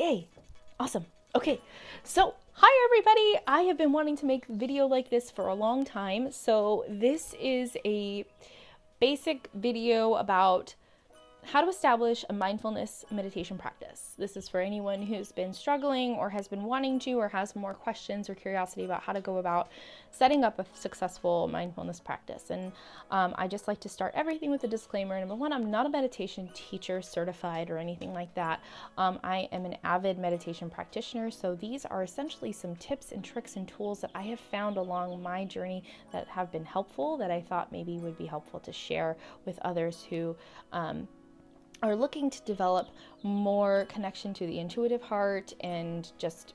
Yay. Awesome. Okay. So, hi everybody. I have been wanting to make a video like this for a long time. So, this is a basic video about how to establish a mindfulness meditation practice. This is for anyone who's been struggling or has been wanting to or has more questions or curiosity about how to go about setting up a successful mindfulness practice. And I just like to start everything with a disclaimer. Number one, I'm not a meditation teacher certified or anything like that. I am an avid meditation practitioner. So these are essentially some tips and tricks and tools that I have found along my journey that have been helpful, that I thought maybe would be helpful to share with others who are looking to develop more connection to the intuitive heart and just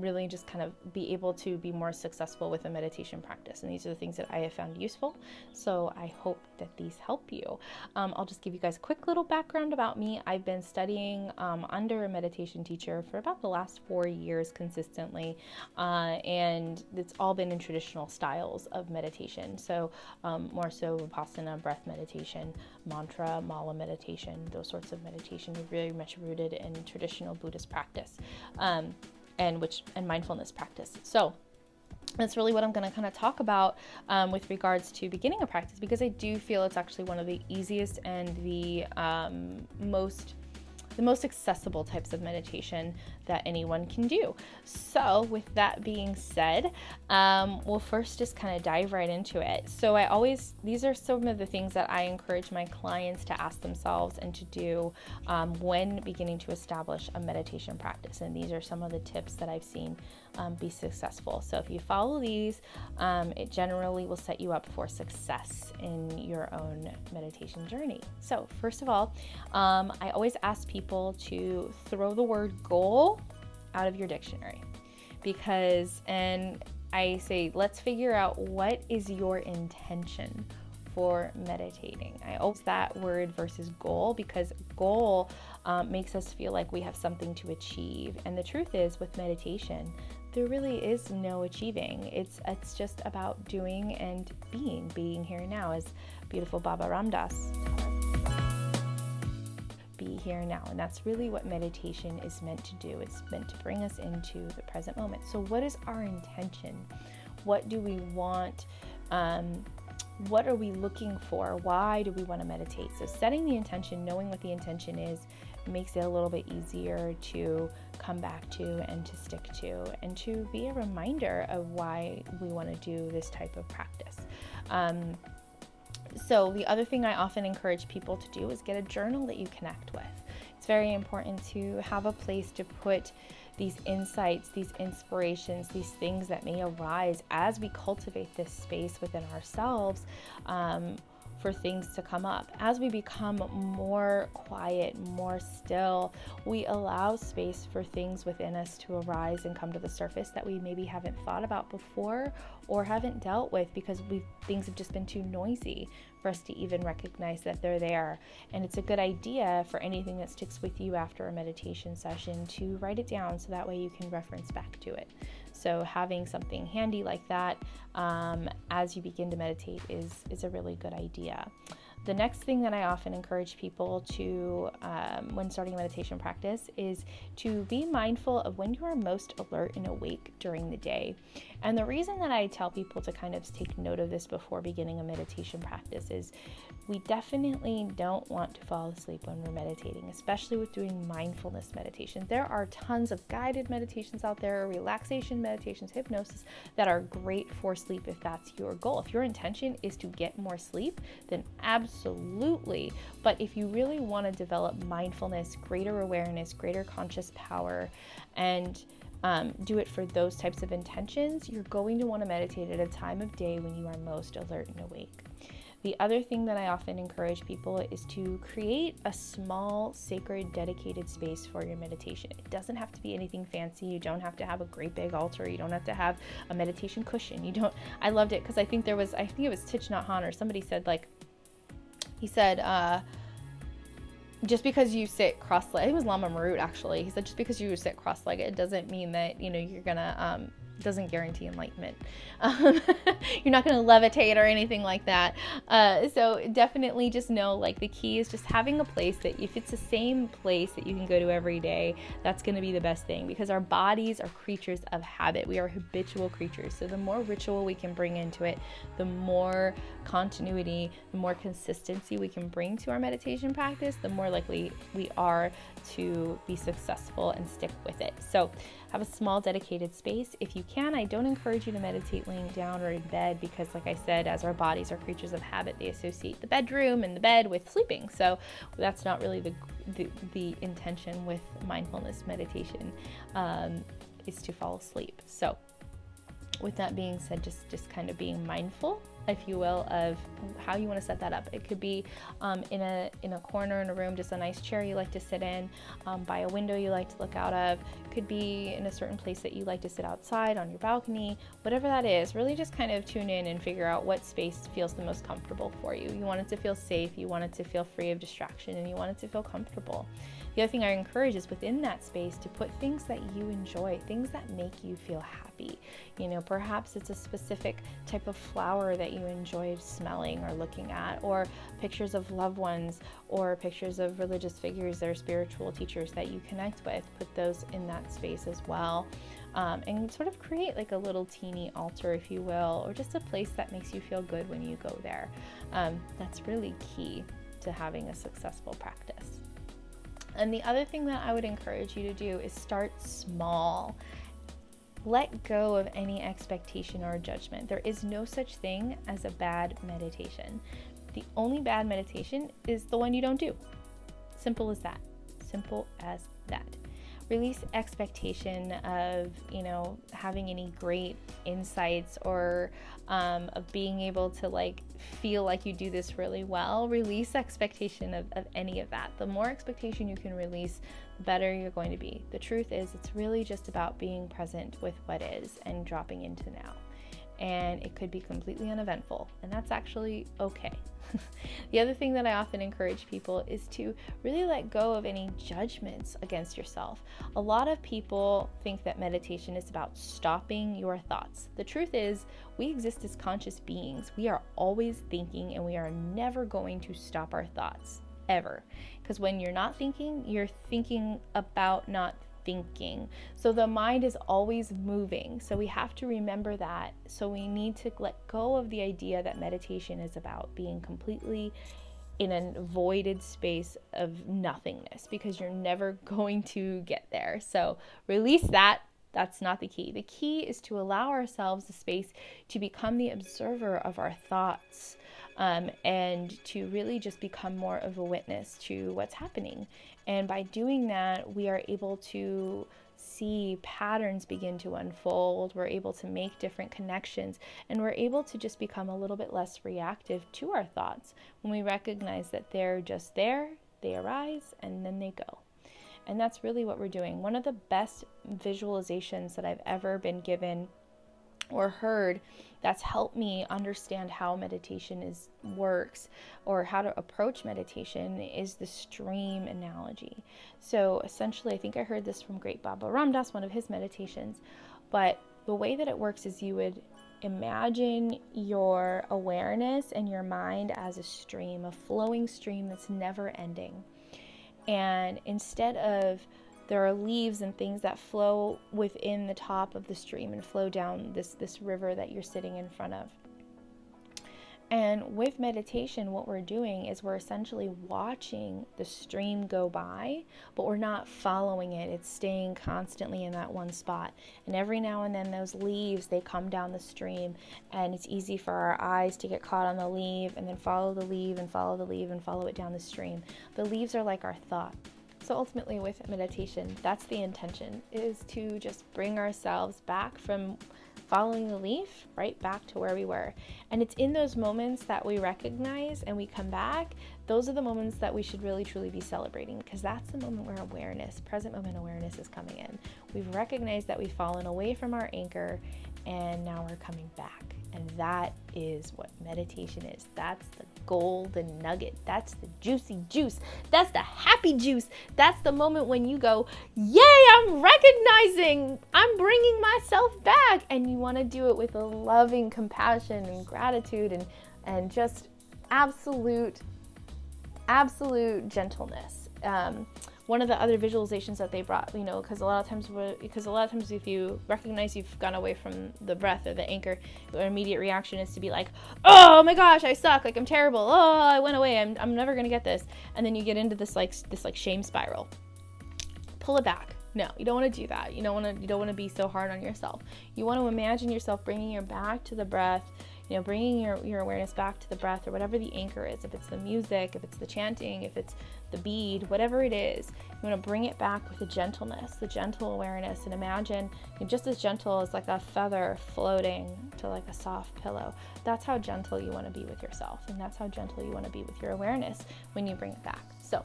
really just kind of be able to be more successful with a meditation practice. And these are the things that I have found useful. So I hope that these help you. I'll just give you guys a quick little background about me. I've been studying under a meditation teacher for about the last 4 years consistently. And it's all been in traditional styles of meditation. So more so Vipassana, breath meditation, mantra, mala meditation, those sorts of meditation are very much rooted in traditional Buddhist practice. And mindfulness practice. So that's really what I'm going to kind of talk about with regards to beginning a practice, because I do feel it's actually one of the easiest and the most accessible types of meditation that anyone can do. So with that being said, we'll first just kind of dive right into it. So these are some of the things that I encourage my clients to ask themselves and to do when beginning to establish a meditation practice. And these are some of the tips that I've seen be successful. So if you follow these, it generally will set you up for success in your own meditation journey. So first of all, I always ask people to throw the word goal out of your dictionary, and I say, let's figure out what is your intention for meditating. I always that word versus goal, because goal makes us feel like we have something to achieve. And the truth is, with meditation, there really is no achieving. It's just about doing and being here and now, as beautiful Baba Ramdas taught us. Be here now. And that's really what meditation is meant to do. It's meant to bring us into the present moment. So what is our intention? What do we want? What are we looking for? Why do we want to meditate? So setting the intention, knowing what the intention is, makes it a little bit easier to come back to and to stick to, and to be a reminder of why we want to do this type of practice. So the other thing I often encourage people to do is get a journal that you connect with. It's very important to have a place to put these insights, these inspirations, these things that may arise as we cultivate this space within ourselves, for things to come up. As we become more quiet, more still, we allow space for things within us to arise and come to the surface that we maybe haven't thought about before or haven't dealt with, because things have just been too noisy for us to even recognize that they're there. And it's a good idea for anything that sticks with you after a meditation session to write it down, so that way you can reference back to it. So having something handy like that as you begin to meditate is a really good idea. The next thing that I often encourage people to, when starting a meditation practice, is to be mindful of when you are most alert and awake during the day. And the reason that I tell people to kind of take note of this before beginning a meditation practice is we definitely don't want to fall asleep when we're meditating, especially with doing mindfulness meditation. There are tons of guided meditations out there, relaxation meditations, hypnosis, that are great for sleep if that's your goal. If your intention is to get more sleep, then absolutely. But if you really want to develop mindfulness, greater awareness, greater conscious power, and do it for those types of intentions, you're going to want to meditate at a time of day when you are most alert and awake. The other thing that I often encourage people is to create a small, sacred, dedicated space for your meditation. It doesn't have to be anything fancy. You don't have to have a great big altar. You don't have to have a meditation cushion. I loved it because I think it was Thich Nhat Hanh or somebody said, he said, just because you sit cross-legged, it was Lama Marut actually, he said, just because you sit cross-legged doesn't mean that, you're gonna It doesn't guarantee enlightenment. You're not going to levitate or anything like that. So definitely just know, like, the key is just having a place that if it's the same place that you can go to every day, that's going to be the best thing, because our bodies are creatures of habit. We are habitual creatures. So the more ritual we can bring into it, the more continuity, the more consistency we can bring to our meditation practice, the more likely we are to be successful and stick with it. So have a small dedicated space. If you can, I don't encourage you to meditate laying down or in bed, because like I said, as our bodies are creatures of habit, they associate the bedroom and the bed with sleeping. So that's not really the intention with mindfulness meditation, is to fall asleep. So with that being said, just kind of being mindful, if you will, of how you want to set that up. It could be in a corner in a room, just a nice chair you like to sit in, by a window you like to look out of. It could be in a certain place that you like to sit outside, on your balcony, whatever that is. Really just kind of tune in and figure out what space feels the most comfortable for you. You want it to feel safe, you want it to feel free of distraction, and you want it to feel comfortable. The other thing I encourage is within that space to put things that you enjoy, things that make you feel happy. You know, perhaps it's a specific type of flower that you enjoy smelling or looking at, or pictures of loved ones, or pictures of religious figures or spiritual teachers that you connect with. Put those in that space as well. And sort of create like a little teeny altar, if you will, or just a place that makes you feel good when you go there. That's really key to having a successful practice. And the other thing that I would encourage you to do is start small. Let go of any expectation or judgment. There is no such thing as a bad meditation. The only bad meditation is the one you don't do. Simple as that. Simple as that. Release expectation of, having any great insights or of being able to feel like you do this really well. Release expectation of any of that. The more expectation you can release, the better you're going to be. The truth is, it's really just about being present with what is and dropping into now. And it could be completely uneventful, and that's actually okay. The other thing that I often encourage people is to really let go of any judgments against yourself. A lot of people think that meditation is about stopping your thoughts. The truth is, we exist as conscious beings. We are always thinking, and we are never going to stop our thoughts, ever. Because when you're not thinking, you're thinking about not thinking. So the mind is always moving. So we have to remember that. So we need to let go of the idea that meditation is about being completely in a voided space of nothingness, because you're never going to get there. So release that. That's not the key. The key is to allow ourselves the space to become the observer of our thoughts, and to really just become more of a witness to what's happening. And by doing that, we are able to see patterns begin to unfold. We're able to make different connections, and we're able to just become a little bit less reactive to our thoughts when we recognize that they're just there, they arise, and then they go. And that's really what we're doing. One of the best visualizations that I've ever been given or heard that's helped me understand how meditation works, or how to approach meditation, is the stream analogy. So essentially, I think I heard this from great Baba Ram Dass, one of his meditations, but the way that it works is you would imagine your awareness and your mind as a stream, a flowing stream that's never ending. And instead of, there are leaves and things that flow within the top of the stream and flow down this river that you're sitting in front of. And with meditation, what we're doing is we're essentially watching the stream go by, but we're not following it. It's staying constantly in that one spot. And every now and then those leaves, they come down the stream, and it's easy for our eyes to get caught on the leaf and then follow the leaf and follow the leaf and follow it down the stream. The leaves are like our thought. So ultimately with meditation, that's the intention, is to just bring ourselves back from following the leaf right back to where we were. And it's in those moments that we recognize and we come back. Those are the moments that we should really truly be celebrating, because that's the moment where awareness, present moment awareness, is coming in. We've recognized that we've fallen away from our anchor, and now we're coming back. And that is what meditation is. That's the golden nugget. That's the juicy juice. That's the happy juice. That's the moment when you go, yay, I'm recognizing, I'm bringing myself back. And you want to do it with a loving compassion and gratitude and just absolute gentleness. One of the other visualizations that they brought, because a lot of times if you recognize you've gone away from the breath or the anchor, your immediate reaction is to be like, oh my gosh, I suck, like I'm terrible, oh, I went away, I'm never gonna get this. And then you get into this shame spiral. Pull it back. No, you don't want to do that. You don't want to be so hard on yourself. You want to imagine yourself bringing your back to the breath, bringing your awareness back to the breath, or whatever the anchor is. If it's the music, if it's the chanting, if it's the bead, whatever it is, you want to bring it back with the gentleness, the gentle awareness, and imagine just as gentle as like a feather floating to like a soft pillow. That's how gentle you want to be with yourself, and that's how gentle you want to be with your awareness when you bring it back. So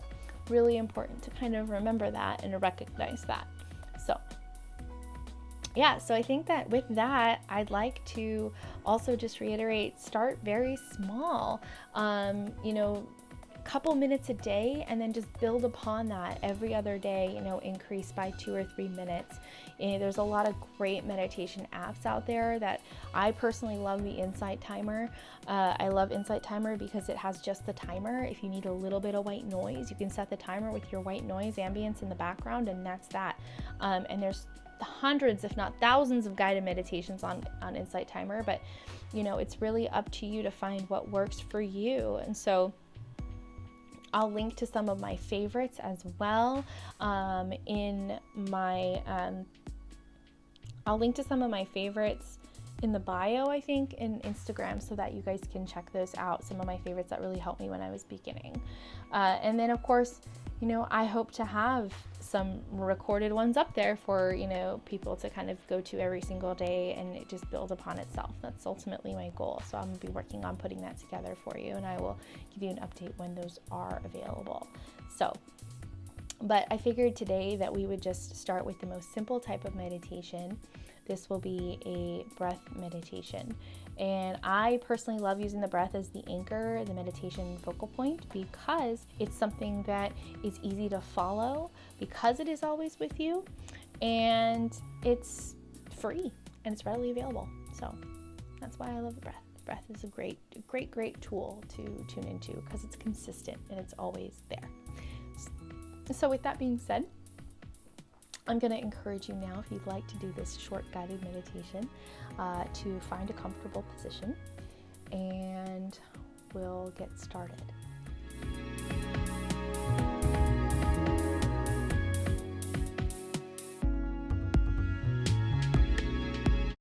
really important to kind of remember that and to recognize that. So yeah, so I think that with that, I'd like to also just reiterate, start very small, couple minutes a day, and then just build upon that every other day, increase by 2 or 3 minutes. There's a lot of great meditation apps out there that I personally love. The Insight Timer. I love Insight Timer because it has just the timer. If you need a little bit of white noise, you can set the timer with your white noise ambience in the background, and that's that. And there's hundreds, if not thousands, of guided meditations on Insight Timer, but it's really up to you to find what works for you. And so I'll link to some of my favorites as well in my I'll link to some of my favorites in the bio, I think, in Instagram, so that you guys can check those out. Some of my favorites that really helped me when I was beginning. And then, of course, I hope to have some recorded ones up there for, people to kind of go to every single day, and it just build upon itself. That's ultimately my goal. So I'm going to be working on putting that together for you, and I will give you an update when those are available. But I figured today that we would just start with the most simple type of meditation. This will be a breath meditation. And I personally love using the breath as the anchor, the meditation focal point, because it's something that is easy to follow, because it is always with you, and it's free and it's readily available. So that's why I love the breath. The breath is a great tool to tune into because it's consistent and it's always there. So with that being said, I'm going to encourage you now, if you'd like to do this short guided meditation, to find a comfortable position, and we'll get started.